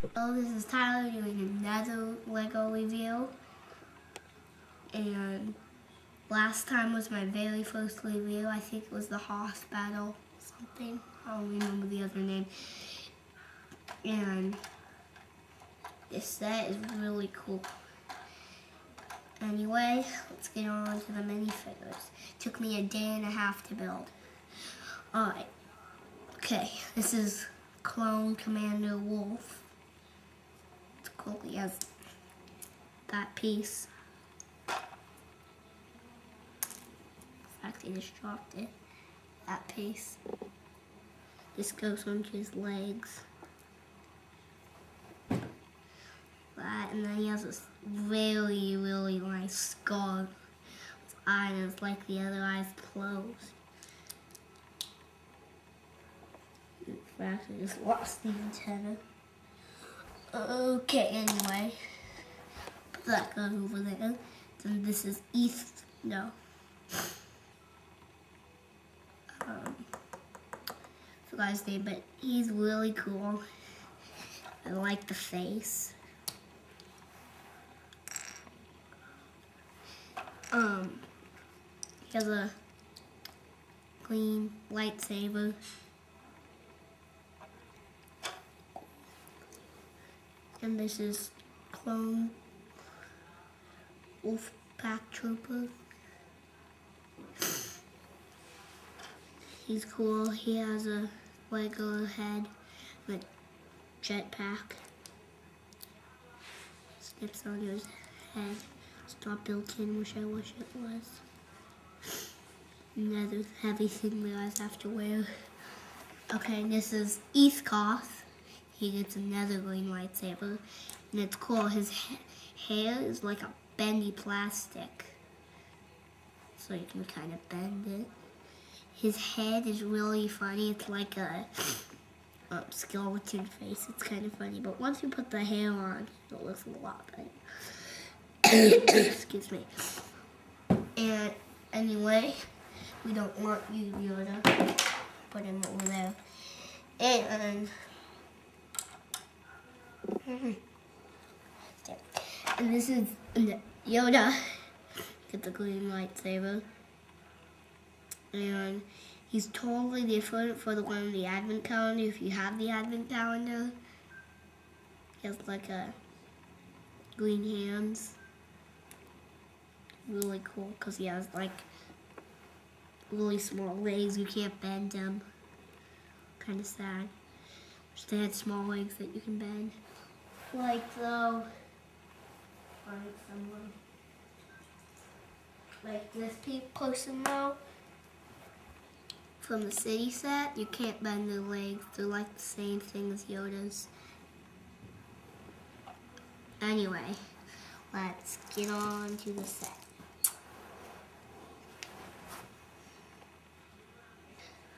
Hello, this is Tyler doing another Lego review. And last time was my very first review. I think it was the hospital something. I don't remember the other name. And this set is really cool. Anyway, let's get on to the minifigures. Took me a day and a half to build. Alright. Okay, this is Clone Commander Wolffe. It's cool, he has that piece. In fact, I just dropped it. That piece. This goes onto his legs. That, and then he has this really, really nice skull. His eyes, like the other eyes, closed. In fact, I just lost the antenna. Okay, anyway. Put that gun over there. Then this is Eeth. No. Forgot his name, but he's really cool. I like the face. He has a green lightsaber. And this is Clone Wolfpack Trooper. He's cool. He has a Lego head with jetpack. Snips on his head. It's not built in, which I wish it was. Another heavy thing you guys have to wear. Okay, this is Eeth Koth. He gets another green lightsaber, and it's cool. His hair is like a bendy plastic, so you can kind of bend it. His head is really funny. It's like a skeleton face. It's kind of funny, but once you put the hair on, it looks a lot better. Excuse me. And anyway, we don't want you, Yoda. Put him over there. And this is Yoda. Get the green lightsaber. And he's totally different for the one in the advent calendar. If you have the advent calendar, he has like a green hands. Really cool because he has like really small legs. You can't bend them. Kind of sad. Wish they had small legs that you can bend. Like though, someone like this person though, from the city set, you can't bend their legs. They're like the same thing as Yoda's. Anyway, let's get on to the set.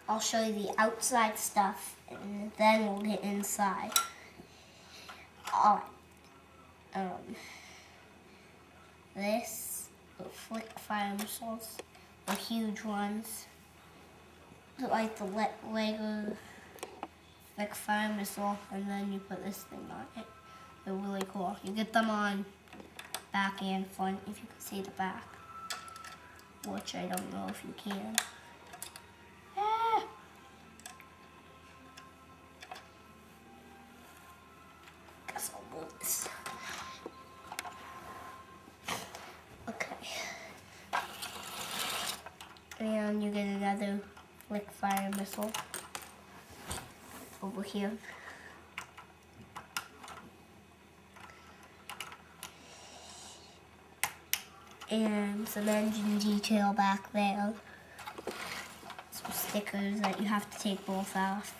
I'll show you the outside stuff, and then we'll get inside. Alright. This flick fire missiles, the huge ones. They're like the Lego flick fire missile, and then you put this thing on it. They're really cool. You get them on back and front, if you can see the back, which I don't know if you can. And you get another flick fire missile over here. And some engine detail back there. Some stickers that you have to take both off.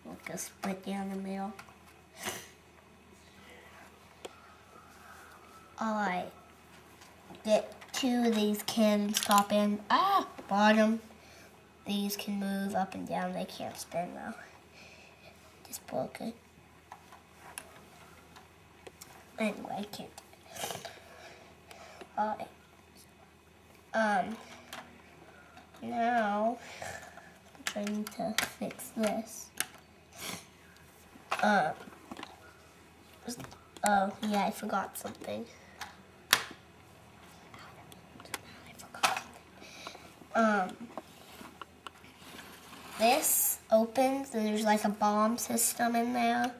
Like a split down the middle. Alright. Get two of these cannons top in. Bottom. These can move up and down. They can't spin though. Just broke it. Anyway, I can't. Alright. Now I need to fix this. Oh, yeah, I forgot something. This opens and there's like a bomb system in there.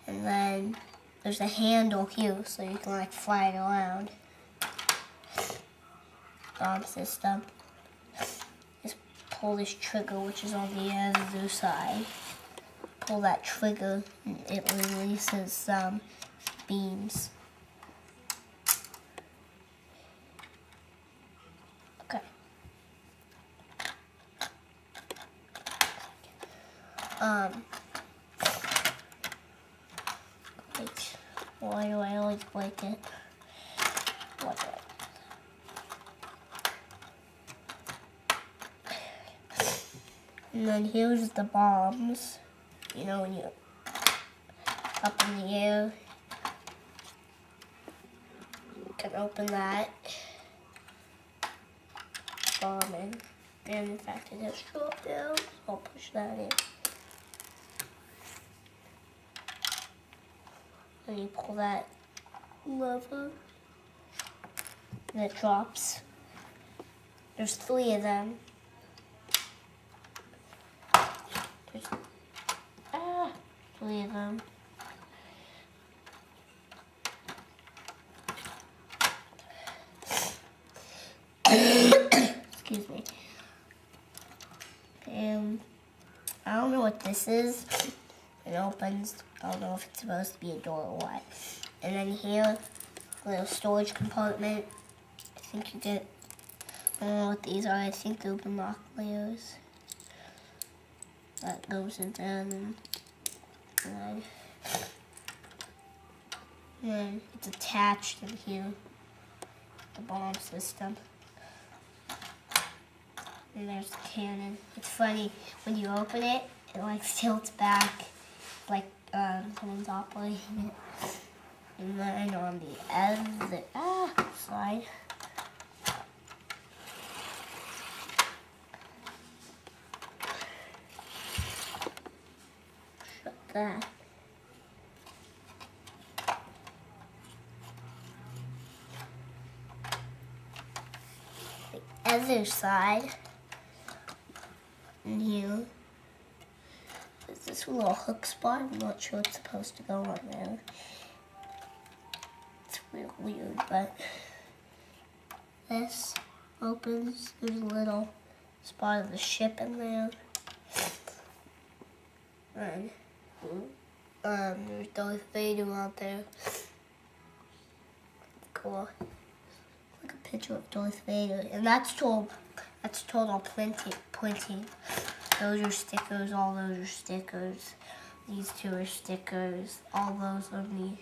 And then there's a handle here so you can like fly it around. Bomb system. Just pull this trigger, which is on the other side. Pull that trigger and it releases some beams. Okay. Wait, why do I always break it? What do And then here's the bombs. You know, when you're up in the air, you can open that. Bombing. And in fact, it has dropped down. I'll push that in. And you pull that lever, and it drops. There's 3 of them. There's 3 of them. Excuse me. And I don't know what this is. It opens. I don't know if it's supposed to be a door or what. And then here, a little storage compartment. I think you get, I don't know what these are. I think they're binoculars. That goes in there and then it's attached in here. The bomb system. And there's the cannon. It's funny, when you open it, it like tilts back like someone's operating it. And then on the other side, shut that. The other side, in here, there's this little hook spot. I'm not sure it's supposed to go on there. It's real weird, but this opens. There's a little spot of the ship in there. And there's Darth Vader out there. Cool. Like a picture of Darth Vader. And that's total printing. Those are stickers, all those are stickers. These 2 are stickers. All those are the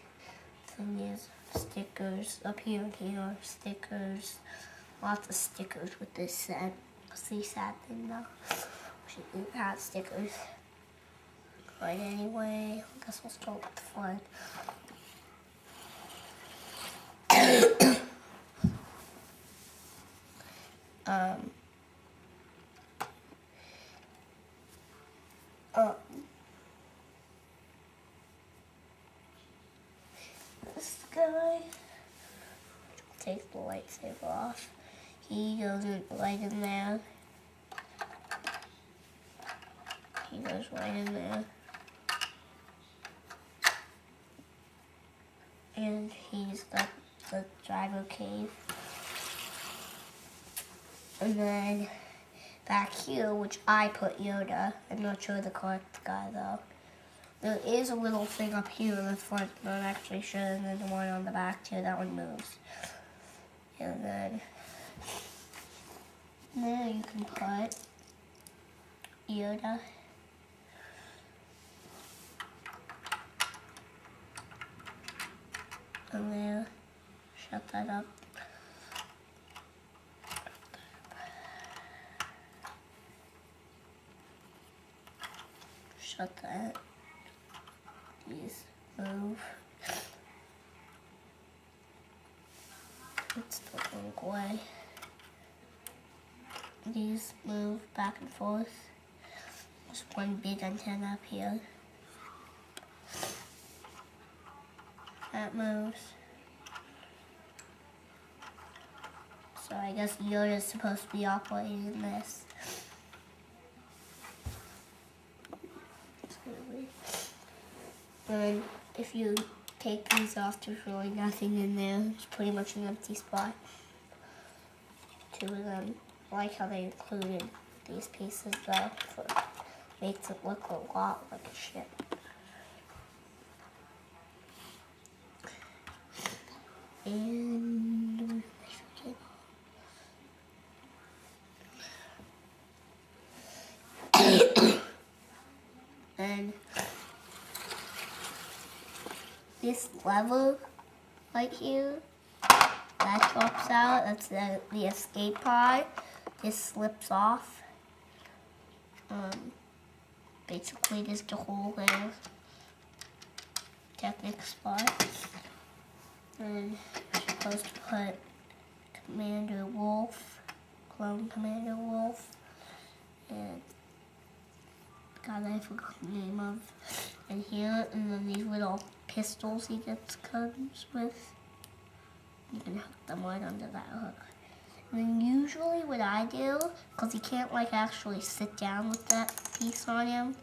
thingies, stickers. Up here and here are stickers. Lots of stickers with this set. What's the sad thing though? We shouldn't have stickers. Right, anyway, I guess we'll start with the front. This guy takes the lightsaber off. He goes right in there. He goes right in there. And he's the driver cave. And then back here, which I put Yoda. I'm not sure the correct guy though. There is a little thing up here in the front, not actually sure, and then the one on the back too, that one moves. And then there you can put Yoda. And there, shut that up. Shut that. These move. It's the wrong way. These move back and forth. There's one big antenna up here. That moves. So I guess Yoda is supposed to be operating this. And if you take these off, there's really nothing in there. It's pretty much an empty spot. Two of them. I like how they included these pieces though. Makes it look a lot like a ship. And and this lever right here that drops out, that's the escape pod. This slips off. Basically just the hole there. Technic spot. And you're supposed to put Commander Wolffe, clone Commander Wolffe, and God, I forgot the name of, and here, and then these little pistols he comes with. You can hook them right under that hook. And then usually what I do, because he can't like actually sit down with that piece on him,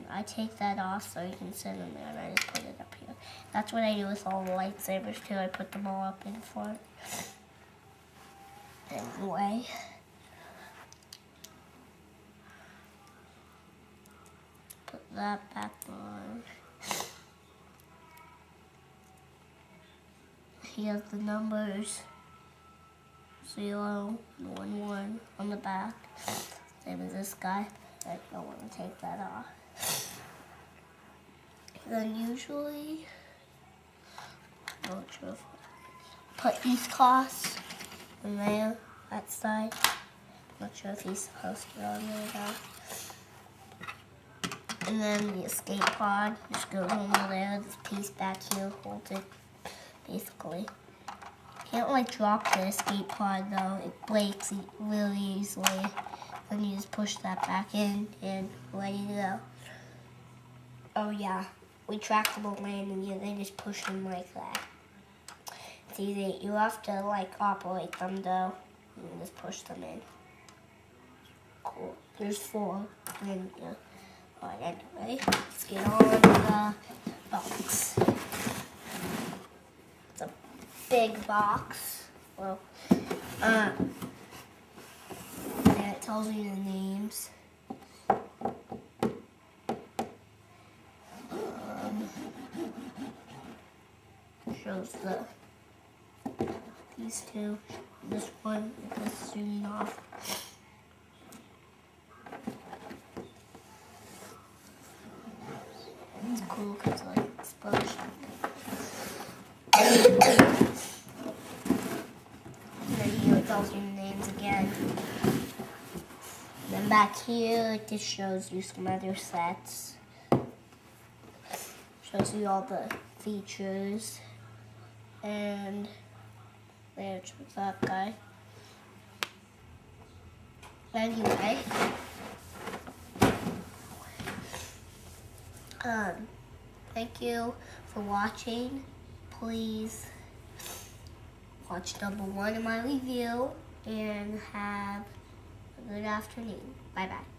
I take that off so you can sit in there, and I just put it up here. That's what I do with all the lightsabers too. I put them all up in front. Anyway. Put that back on. He has the numbers 0 and 1 on the back. Same as this guy. I don't want to take that off. Then usually, I'm not sure if I put Eeth Koth in there, that side. I'm not sure if he's supposed to go on there though. And then the escape pod just goes over there. This piece back here holds it, basically. Can't like drop the escape pod though. It breaks really easily. Then you just push that back in and ready to go. Oh yeah, retractable landing gear. They just push them like that. It's easy. You have to like operate them though. And just push them in. Cool. There's 4. And yeah. Alright, anyway, let's get on the box. It's a big box. Well, and it tells you the names. Shows these two. This one is zooming off. It's cool because like explosion. And then here it tells you the names again. And then back here it just shows you some other sets. Shows you all the features. And there's that guy. Anyway. Thank you for watching. Please watch number 1 of my review and have a good afternoon. Bye bye.